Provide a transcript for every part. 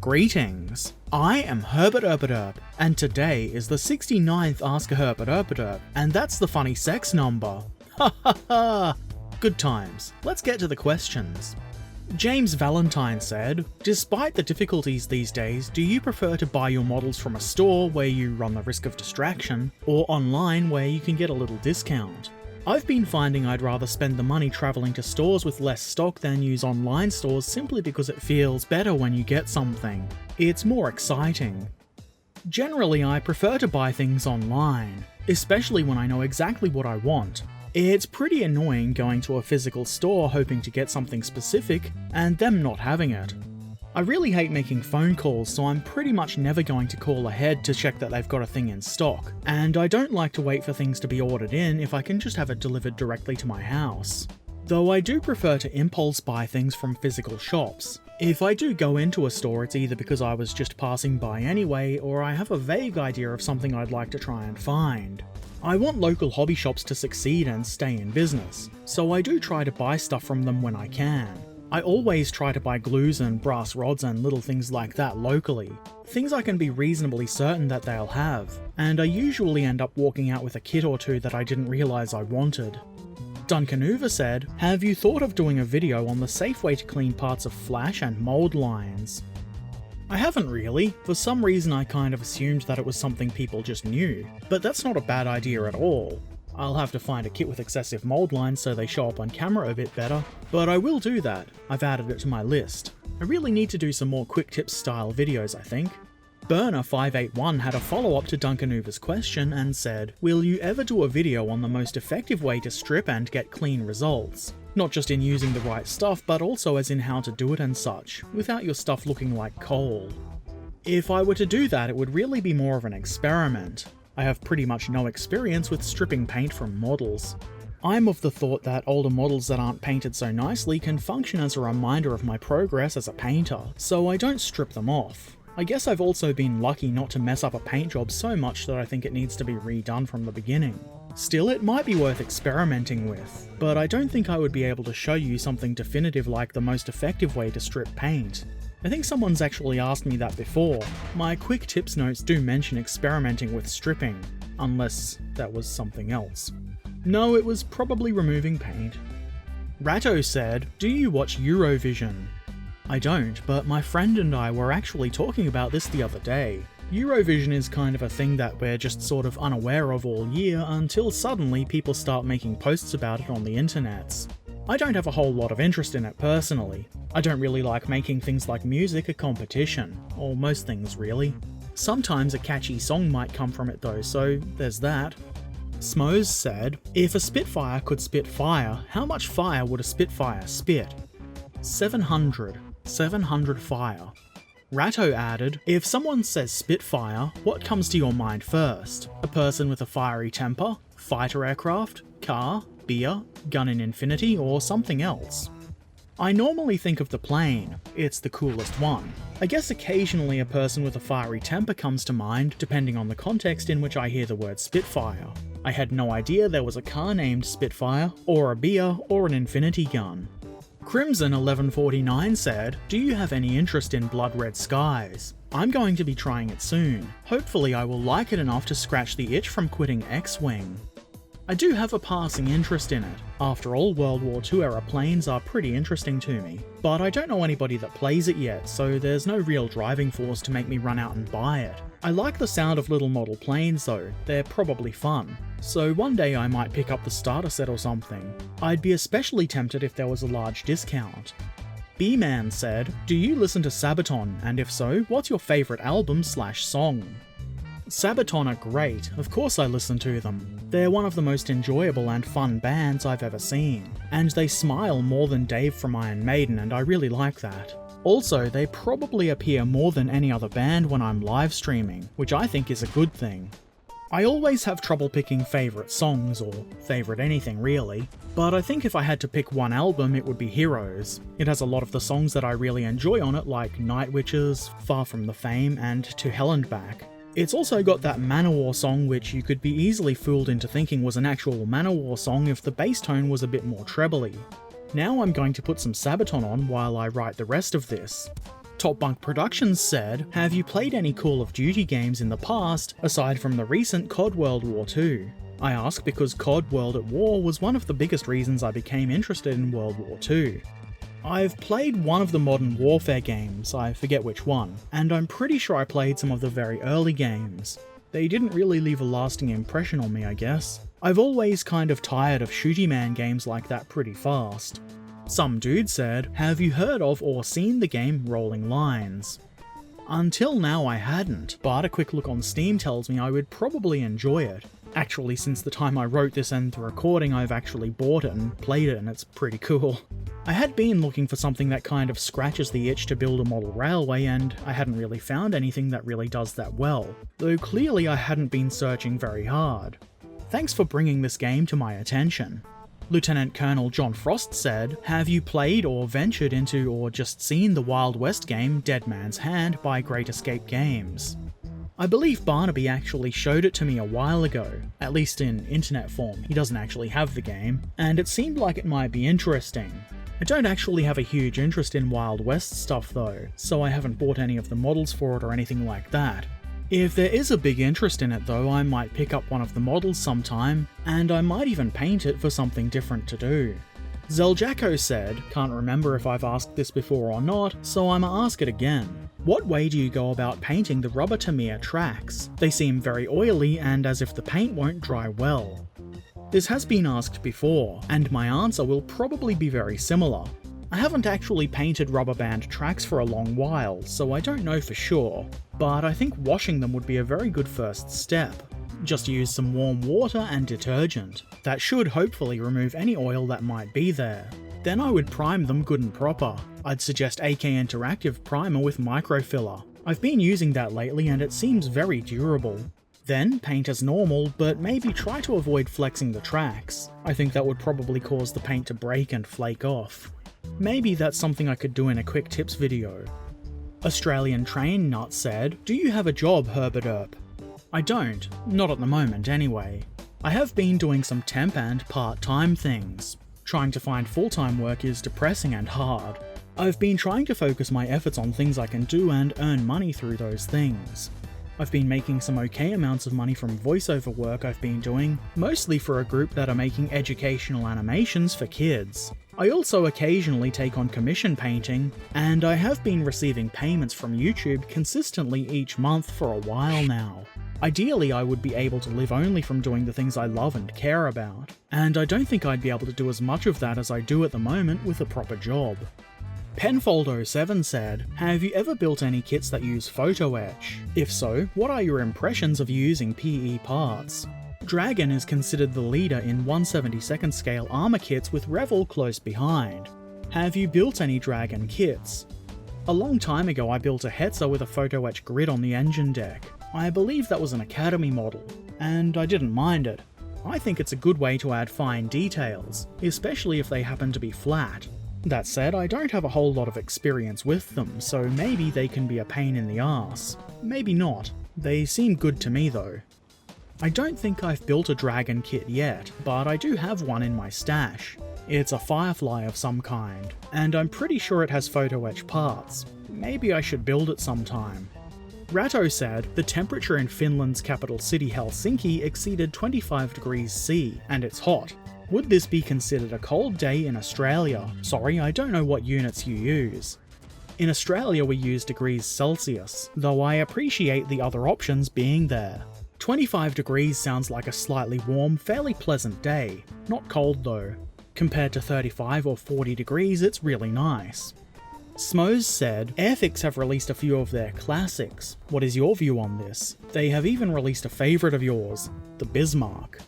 Greetings! I am Herbert Erpaderp, and today is the 69th Ask a Herbert Erpaderp, and that's the funny sex number. Ha ha ha! Good times. Let's get to the questions. James Valentine said, despite the difficulties these days, do you prefer to buy your models from a store where you run the risk of distraction, or online where you can get a little discount? I've been finding I'd rather spend the money travelling to stores with less stock than use online stores simply because it feels better when you get something. It's more exciting. Generally, I prefer to buy things online, especially when I know exactly what I want. It's pretty annoying going to a physical store hoping to get something specific and them not having it. I really hate making phone calls, so I'm pretty much never going to call ahead to check that they've got a thing in stock, and I don't like to wait for things to be ordered in if I can just have it delivered directly to my house. Though I do prefer to impulse buy things from physical shops. If I do go into a store, it's either because I was just passing by anyway, or I have a vague idea of something I'd like to try and find. I want local hobby shops to succeed and stay in business, so I do try to buy stuff from them when I can. I always try to buy glues and brass rods and little things like that locally, things I can be reasonably certain that they'll have, and I usually end up walking out with a kit or two that I didn't realise I wanted. Duncan Hoover said, have you thought of doing a video on the safe way to clean parts of flash and mould lines? I haven't really. For some reason I kind of assumed that it was something people just knew, but that's not a bad idea at all. I'll have to find a kit with excessive mould lines so they show up on camera a bit better, but I will do that. I've added it to my list. I really need to do some more quick tips style videos, I think. Burner581 had a follow-up to Duncan Hoover's question and said, will you ever do a video on the most effective way to strip and get clean results? Not just in using the right stuff, but also as in how to do it and such, without your stuff looking like coal. If I were to do that, it would really be more of an experiment. I have pretty much no experience with stripping paint from models. I'm of the thought that older models that aren't painted so nicely can function as a reminder of my progress as a painter, so I don't strip them off. I guess I've also been lucky not to mess up a paint job so much that I think it needs to be redone from the beginning. Still, it might be worth experimenting with, but I don't think I would be able to show you something definitive like the most effective way to strip paint. I think someone's actually asked me that before. My quick tips notes do mention experimenting with stripping, unless that was something else. No, it was probably removing paint. Ratto said, do you watch Eurovision? I don't, but my friend and I were actually talking about this the other day. Eurovision is kind of a thing that we're just sort of unaware of all year until suddenly people start making posts about it on the internets. I don't have a whole lot of interest in it personally. I don't really like making things like music a competition, or most things really. Sometimes a catchy song might come from it though, so there's that. Smoes said, if a Spitfire could spit fire, how much fire would a Spitfire spit? 700. 700 fire. Ratto added, if someone says Spitfire, what comes to your mind first? A person with a fiery temper? Fighter aircraft? Car? Beer? Gun in infinity? Or something else? I normally think of the plane. It's the coolest one. I guess occasionally a person with a fiery temper comes to mind, depending on the context in which I hear the word Spitfire. I had no idea there was a car named Spitfire, or a beer, or an infinity gun. Crimson 1149 said, do you have any interest in Blood Red Skies? I'm going to be trying it soon. Hopefully I will like it enough to scratch the itch from quitting X-Wing. I do have a passing interest in it. After all, World War II era planes are pretty interesting to me. But I don't know anybody that plays it yet, so there's no real driving force to make me run out and buy it. I like the sound of little model planes though, they're probably fun. So one day I might pick up the starter set or something. I'd be especially tempted if there was a large discount. B-Man said, do you listen to Sabaton, and if so, what's your favourite album/song? Sabaton are great, of course I listen to them. They're one of the most enjoyable and fun bands I've ever seen, and they smile more than Dave from Iron Maiden, and I really like that. Also, they probably appear more than any other band when I'm live streaming, which I think is a good thing. I always have trouble picking favourite songs, or favourite anything really, but I think if I had to pick one album it would be Heroes. It has a lot of the songs that I really enjoy on it, like Night Witches, Far From the Fame, and To Hell and Back. It's also got that Manowar song which you could be easily fooled into thinking was an actual Manowar song if the bass tone was a bit more trebly. Now I'm going to put some Sabaton on while I write the rest of this. Top Bunk Productions said, have you played any Call of Duty games in the past, aside from the recent COD World War II? I ask because COD World at War was one of the biggest reasons I became interested in World War II. I've played one of the Modern Warfare games, I forget which one, and I'm pretty sure I played some of the very early games. They didn't really leave a lasting impression on me, I guess. I've always kind of tired of shooty man games like that pretty fast. Some dude said, have you heard of or seen the game Rolling Lines? Until now I hadn't, but a quick look on Steam tells me I would probably enjoy it. Actually, since the time I wrote this and the recording, I've actually bought it and played it, and it's pretty cool. I had been looking for something that kind of scratches the itch to build a model railway, and I hadn't really found anything that really does that well, though clearly I hadn't been searching very hard. Thanks for bringing this game to my attention. Lieutenant Colonel John Frost said, have you played or ventured into or just seen the Wild West game Dead Man's Hand by Great Escape Games? I believe Barnaby actually showed it to me a while ago, at least in internet form. He doesn't actually have the game, and it seemed like it might be interesting. I don't actually have a huge interest in Wild West stuff though, so I haven't bought any of the models for it or anything like that. If there is a big interest in it though, I might pick up one of the models sometime, and I might even paint it for something different to do. Zeljacko said, can't remember if I've asked this before or not, so I'ma ask it again. What way do you go about painting the rubber Tamiya tracks? They seem very oily and as if the paint won't dry well. This has been asked before, and my answer will probably be very similar. I haven't actually painted rubber band tracks for a long while, so I don't know for sure, but I think washing them would be a very good first step. Just use some warm water and detergent. That should hopefully remove any oil that might be there. Then I would prime them good and proper. I'd suggest AK Interactive Primer with microfiller. I've been using that lately and it seems very durable. Then paint as normal, but maybe try to avoid flexing the tracks. I think that would probably cause the paint to break and flake off. Maybe that's something I could do in a quick tips video. Australian Train Nut said, do you have a job, Herbert Erp? I don't, not at the moment anyway. I have been doing some temp and part-time things. Trying to find full-time work is depressing and hard. I've been trying to focus my efforts on things I can do and earn money through those things. I've been making some okay amounts of money from voiceover work I've been doing, mostly for a group that are making educational animations for kids. I also occasionally take on commission painting, and I have been receiving payments from YouTube consistently each month for a while now. Ideally, I would be able to live only from doing the things I love and care about, and I don't think I'd be able to do as much of that as I do at the moment with a proper job. Penfold07 said, have you ever built any kits that use photo etch? If so, what are your impressions of using PE parts? Dragon is considered the leader in 1/72nd scale armor kits with Revell close behind. Have you built any Dragon kits? A long time ago I built a Hetzer with a photo etch grid on the engine deck. I believe that was an Academy model, and I didn't mind it. I think it's a good way to add fine details, especially if they happen to be flat. That said, I don't have a whole lot of experience with them, so maybe they can be a pain in the arse. Maybe not. They seem good to me though. I don't think I've built a Dragon kit yet, but I do have one in my stash. It's a Firefly of some kind, and I'm pretty sure it has photo etch parts. Maybe I should build it sometime. Ratto said, the temperature in Finland's capital city Helsinki exceeded 25 degrees C, and it's hot. Would this be considered a cold day in Australia? Sorry, I don't know what units you use. In Australia we use degrees Celsius, though I appreciate the other options being there. 25 degrees sounds like a slightly warm, fairly pleasant day. Not cold though. Compared to 35 or 40 degrees, it's really nice. Smoes said, Airfix have released a few of their classics. What is your view on this? They have even released a favourite of yours, the Bismarck.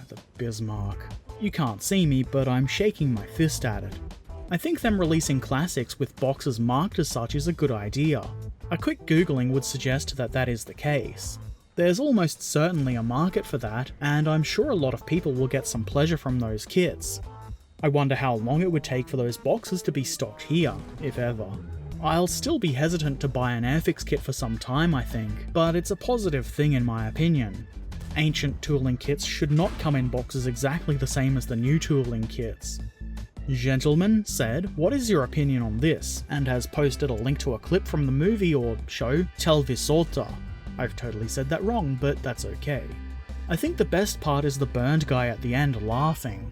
The Bismarck. You can't see me, but I'm shaking my fist at it. I think them releasing classics with boxes marked as such is a good idea. A quick googling would suggest that that is the case. There's almost certainly a market for that, and I'm sure a lot of people will get some pleasure from those kits. I wonder how long it would take for those boxes to be stocked here, if ever. I'll still be hesitant to buy an Airfix kit for some time, I think, but it's a positive thing in my opinion. Ancient tooling kits should not come in boxes exactly the same as the new tooling kits. Gentleman said, "What is your opinion on this?" and has posted a link to a clip from the movie or show Televisota. I've totally said that wrong, but that's okay. I think the best part is the burned guy at the end laughing.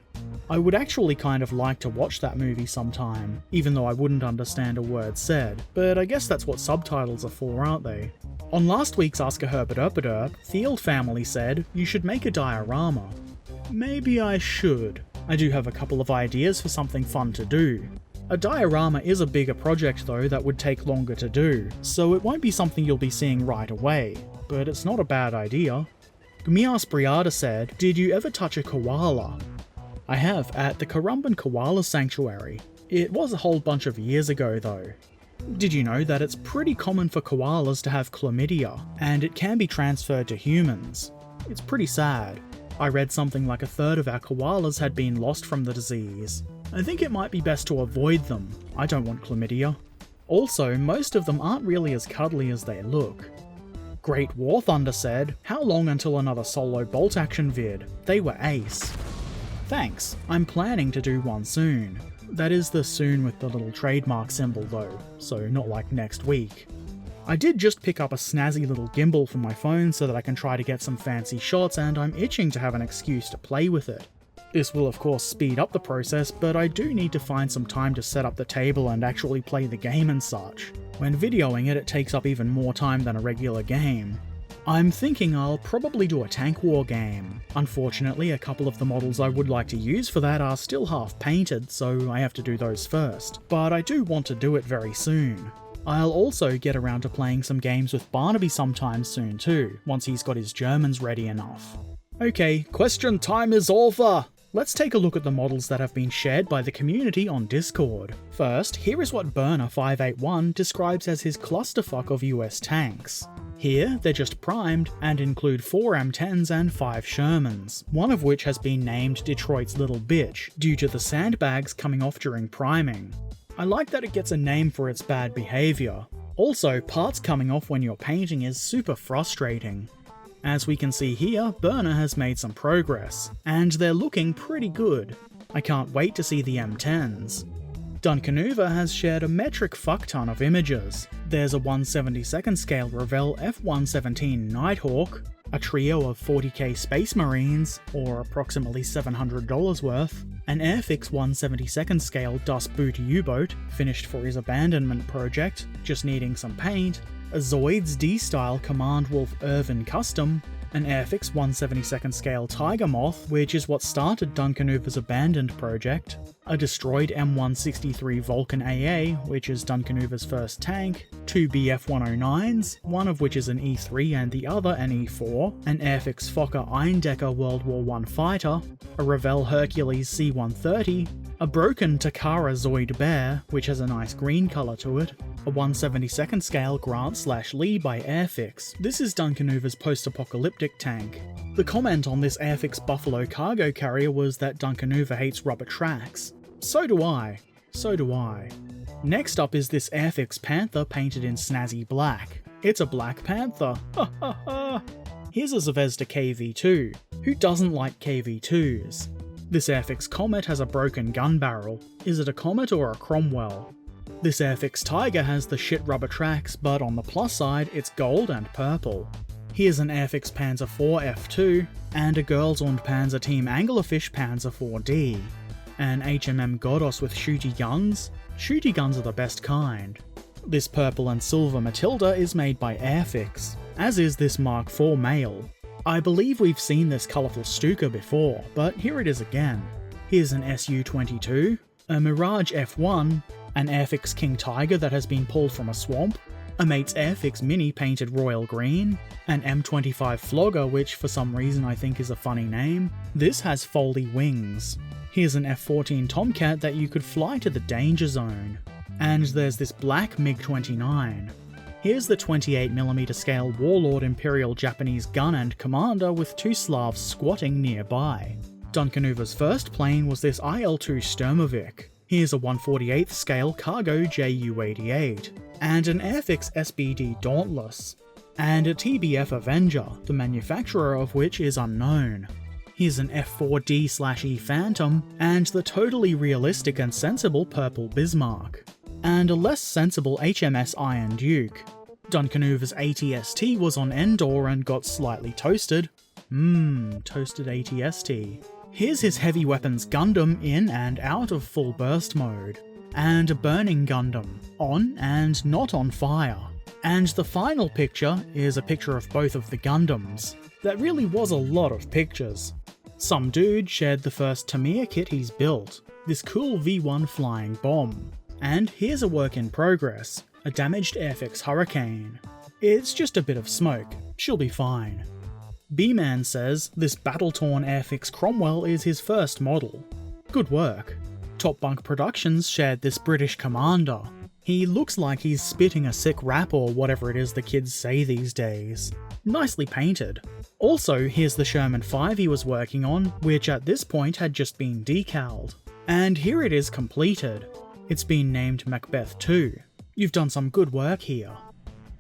I would actually kind of like to watch that movie sometime, even though I wouldn't understand a word said, but I guess that's what subtitles are for, aren't they? On last week's Ask a Herbert Erpaderp, Field Family said, "You should make a diorama." Maybe I should. I do have a couple of ideas for something fun to do. A diorama is a bigger project though that would take longer to do, so it won't be something you'll be seeing right away, but it's not a bad idea. Gumias Briada said, "Did you ever touch a koala?" I have, at the Currumbin Koala Sanctuary. It was a whole bunch of years ago though. Did you know that it's pretty common for koalas to have chlamydia, and it can be transferred to humans? It's pretty sad. I read something like a third of our koalas had been lost from the disease. I think it might be best to avoid them. I don't want chlamydia. Also, most of them aren't really as cuddly as they look. Great War Thunder said, "How long until another solo bolt action vid? They were ace." Thanks, I'm planning to do one soon. That is the soon with the little trademark symbol though, so not like next week. I did just pick up a snazzy little gimbal for my phone so that I can try to get some fancy shots, and I'm itching to have an excuse to play with it. This will of course speed up the process, but I do need to find some time to set up the table and actually play the game and such. When videoing it, it takes up even more time than a regular game. I'm thinking I'll probably do a tank war game. Unfortunately, a couple of the models I would like to use for that are still half painted, so I have to do those first, but I do want to do it very soon. I'll also get around to playing some games with Barnaby sometime soon too, once he's got his Germans ready enough. Okay, question time is over! Let's take a look at the models that have been shared by the community on Discord. First, here is what Burner581 describes as his clusterfuck of US tanks. Here, they're just primed and include 4 M10s and 5 Shermans, one of which has been named Detroit's Little Bitch due to the sandbags coming off during priming. I like that it gets a name for its bad behaviour. Also, parts coming off when you're painting is super frustrating. As we can see here, Burner has made some progress, and they're looking pretty good. I can't wait to see the M10s. Duncanuva has shared a metric fuckton of images. There's a 1/72nd scale Revell F-117 Nighthawk, a trio of 40k Space Marines, or approximately $700 worth, an Airfix 1/72nd scale Dust Boot U-boat, finished for his abandonment project, just needing some paint, a Zoids D-style Command Wolf Irvin Custom, an Airfix 1/72nd scale Tiger Moth, which is what started Duncanuva's abandoned project, a destroyed M163 Vulcan AA, which is Duncanuva's first tank, 2 BF-109s, one of which is an E3 and the other an E4, an Airfix Fokker Eindecker World War I fighter, a Revell Hercules C-130, a broken Takara Zoid Bear, which has a nice green colour to it, a 1/72nd scale Grant/Lee by Airfix. This is Duncanuva's post-apocalyptic tank. The comment on this Airfix Buffalo cargo carrier was that Duncanuva hates rubber tracks. So do I. So do I. Next up is this Airfix Panther painted in snazzy black. It's a Black Panther. Ha ha ha. Here's a Zvezda KV2. Who doesn't like KV2s? This Airfix Comet has a broken gun barrel. Is it a Comet or a Cromwell? This Airfix Tiger has the shit rubber tracks, but on the plus side, it's gold and purple. Here's an Airfix Panzer IV F2, and a Girls und Panzer Team Anglerfish Panzer 4D. An HMM Godos with shooty guns. Shooty guns are the best kind. This purple and silver Matilda is made by Airfix, as is this Mark IV male. I believe we've seen this colourful Stuka before, but here it is again. Here's an SU-22, a Mirage F1, an Airfix King Tiger that has been pulled from a swamp, a Mate's Airfix Mini painted royal green, an M25 Flogger, which for some reason I think is a funny name. This has foldy wings. Here's an F-14 Tomcat that you could fly to the danger zone. And there's this black MiG-29. Here's the 28mm scale Warlord Imperial Japanese gun and commander with 2 Slavs squatting nearby. Duncanuva's first plane was this IL-2 Sturmovik. Here's a 1/48th scale cargo Ju-88, and an Airfix SBD Dauntless, and a TBF Avenger, the manufacturer of which is unknown. Here's an F4D/E Phantom, and the totally realistic and sensible purple Bismarck. And a less sensible HMS Iron Duke. Duncanoover's ATST was on Endor and got slightly toasted. Toasted ATST. Here's his Heavy Weapons Gundam in and out of full burst mode. And a Burning Gundam, on and not on fire. And the final picture is a picture of both of the Gundams. That really was a lot of pictures. Some dude shared the first Tamiya kit he's built, this cool V1 flying bomb. And here's a work in progress, a damaged Airfix Hurricane. It's just a bit of smoke, she'll be fine. B-Man says this battle-torn Airfix Cromwell is his first model. Good work. Top Bunk Productions shared this British Commander. He looks like he's spitting a sick rap or whatever it is the kids say these days. Nicely painted. Also, here's the Sherman 5 he was working on, which at this point had just been decaled. And here it is completed. It's been named Macbeth 2. You've done some good work here.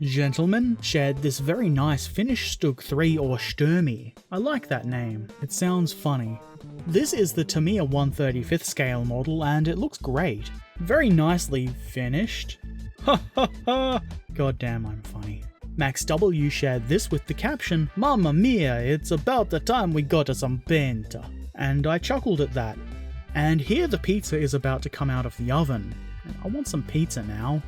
Gentleman shared this very nice Finnish Stug 3 or Sturmy. I like that name, it sounds funny. This is the Tamiya 1/35th scale model and it looks great. Very nicely finished. Ha ha ha! God damn, I'm funny. Max W shared this with the caption, "Mamma mia, it's about the time we got us some paint." And I chuckled at that. And here the pizza is about to come out of the oven. I want some pizza now.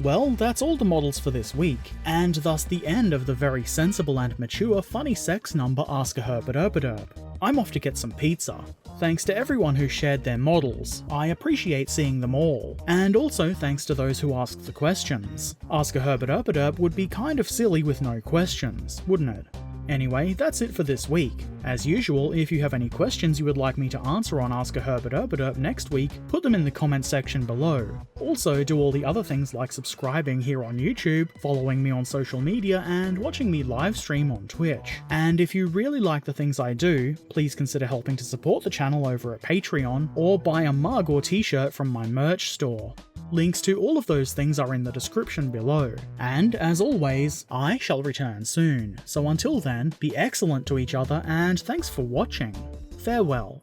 Well, that's all the models for this week, and thus the end of the very sensible and mature funny sex number Ask a Herbert Erpaderp. I'm off to get some pizza. Thanks to everyone who shared their models, I appreciate seeing them all, and also thanks to those who asked the questions. Ask a Herbert Erpaderp would be kind of silly with no questions, wouldn't it? Anyway, that's it for this week. As usual, if you have any questions you would like me to answer on Ask a Herbert Erpaderp next week, put them in the comment section below. Also, do all the other things like subscribing here on YouTube, following me on social media, and watching me live stream on Twitch. And if you really like the things I do, please consider helping to support the channel over at Patreon, or buy a mug or t-shirt from my merch store. Links to all of those things are in the description below. And as always, I shall return soon, so until then, be excellent to each other and thanks for watching. Farewell.